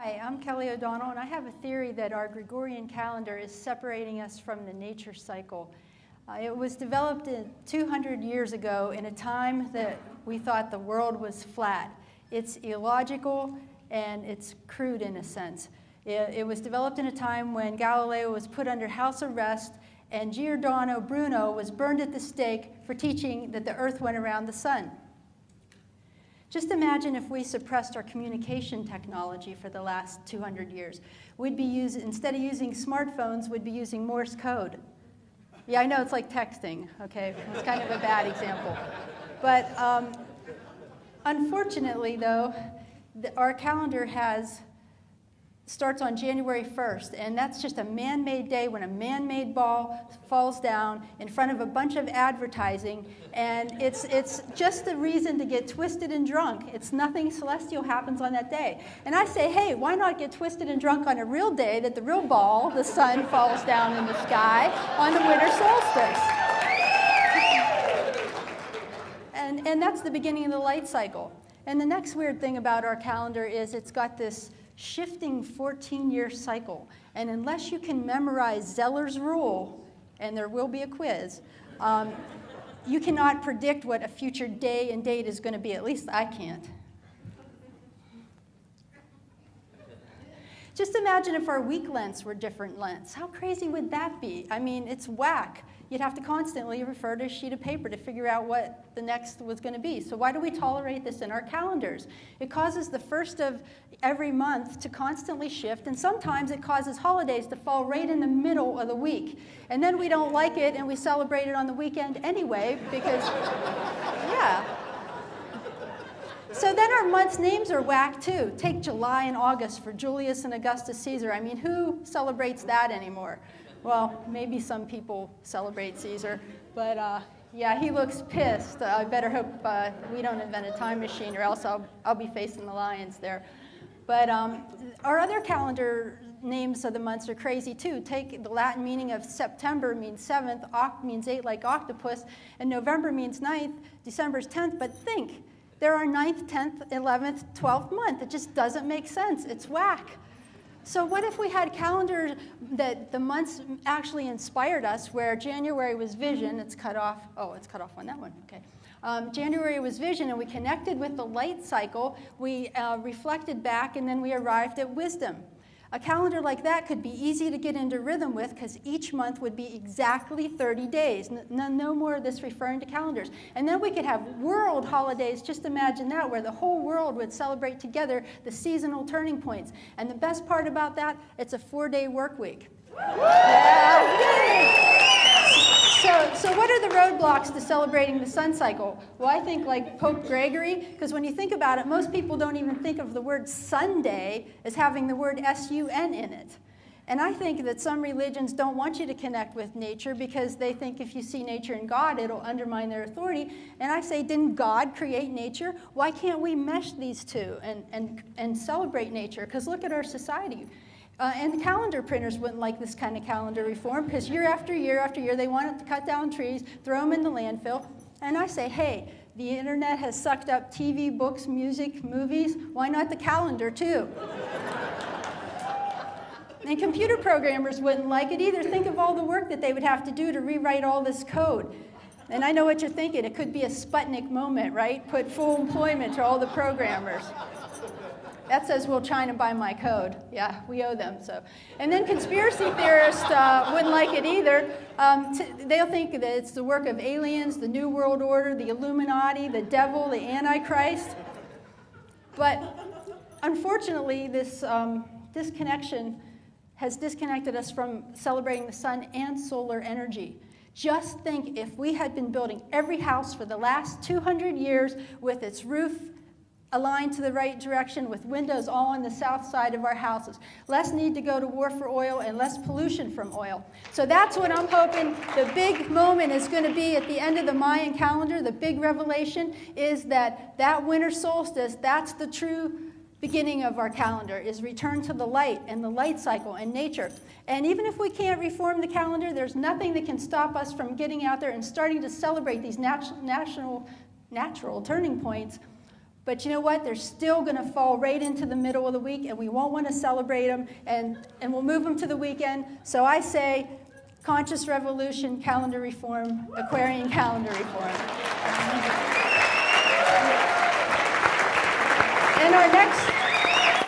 Hi, I'm Kelly O'Donnell, and I have a theory that our Gregorian calendar is separating us from the nature cycle. It was developed 200 years ago in a time that we thought the world was flat. It's illogical and it's crude in a sense. It was developed in a time when Galileo was put under house arrest and Giordano Bruno was burned at the stake for teaching that the earth went around the sun. Just imagine if we suppressed our communication technology for the last 200 years. We'd be instead of using smartphones, we'd be using Morse code. Yeah, I know it's like texting, okay? It's kind of a bad example. But unfortunately, though, our calendar starts on January 1st, and that's just a man-made day when a man-made ball falls down in front of a bunch of advertising, and it's just a reason to get twisted and drunk. It's nothing celestial happens on that day. And I say, hey, why not get twisted and drunk on a real day that the real ball, the sun, falls down in the sky on the winter solstice? And that's the beginning of the light cycle. And the next weird thing about our calendar is it's got this shifting 14-year cycle. And unless you can memorize Zeller's rule, and there will be a quiz, you cannot predict what a future day and date is going to be. At least I can't. Just imagine if our week lengths were different lengths. How crazy would that be? I mean, it's whack. You'd have to constantly refer to a sheet of paper to figure out what the next was going to be. So why do we tolerate this in our calendars? It causes the first of every month to constantly shift, and sometimes it causes holidays to fall right in the middle of the week. And then we don't like it, and we celebrate it on the weekend anyway, because, yeah. So then our months' names are whack too. Take July and August for Julius and Augustus Caesar. I mean, who celebrates that anymore? Well, maybe some people celebrate Caesar, but yeah, he looks pissed. I better hope we don't invent a time machine, or else I'll be facing the lions there. But our other calendar names of the months are crazy too. Take the Latin meaning of September means 7th, Oct means 8 like octopus, and November means 9th, December's 10th, but think, there are 9th, 10th, 11th, 12th month. It just doesn't make sense. It's whack. So what if we had calendars that the months actually inspired us, where January was vision, it's cut off, oh, it's cut off on that one, okay. January was vision, and we connected with the light cycle, we reflected back, and then we arrived at wisdom. A calendar like that could be easy to get into rhythm with, because each month would be exactly 30 days. No more of this referring to calendars. And then we could have world holidays, just imagine that, where the whole world would celebrate together the seasonal turning points. And the best part about that, it's a 4-day work week. Yeah. So what are the roadblocks to celebrating the sun cycle? Well, I think like Pope Gregory, because when you think about it, most people don't even think of the word Sunday as having the word S-U-N in it. And I think that some religions don't want you to connect with nature because they think if you see nature in God, it'll undermine their authority. And I say, didn't God create nature? Why can't we mesh these two and celebrate nature? Because look at our society. And calendar printers wouldn't like this kind of calendar reform, because year after year after year, they wanted to cut down trees, throw them in the landfill. And I say, hey, the internet has sucked up TV, books, music, movies. Why not the calendar, too? And computer programmers wouldn't like it either. Think of all the work that they would have to do to rewrite all this code. And I know what you're thinking. It could be a Sputnik moment, right? Put full employment to all the programmers. That says, will China buy my code? Yeah, we owe them, so. And then conspiracy theorists wouldn't like it either. They'll think that it's the work of aliens, the New World Order, the Illuminati, the devil, the Antichrist. But unfortunately, this disconnection has disconnected us from celebrating the sun and solar energy. Just think if we had been building every house for the last 200 years with its roof aligned to the right direction, with windows all on the south side of our houses. Less need to go to war for oil and less pollution from oil. So that's what I'm hoping the big moment is going to be at the end of the Mayan calendar. The big revelation is that winter solstice, that's the true beginning of our calendar, is return to the light and the light cycle and nature. And even if we can't reform the calendar, there's nothing that can stop us from getting out there and starting to celebrate these natural turning points But you know what? They're still going to fall right into the middle of the week, and we won't want to celebrate them, and we'll move them to the weekend. So I say conscious revolution, calendar reform, Aquarian calendar reform. And our next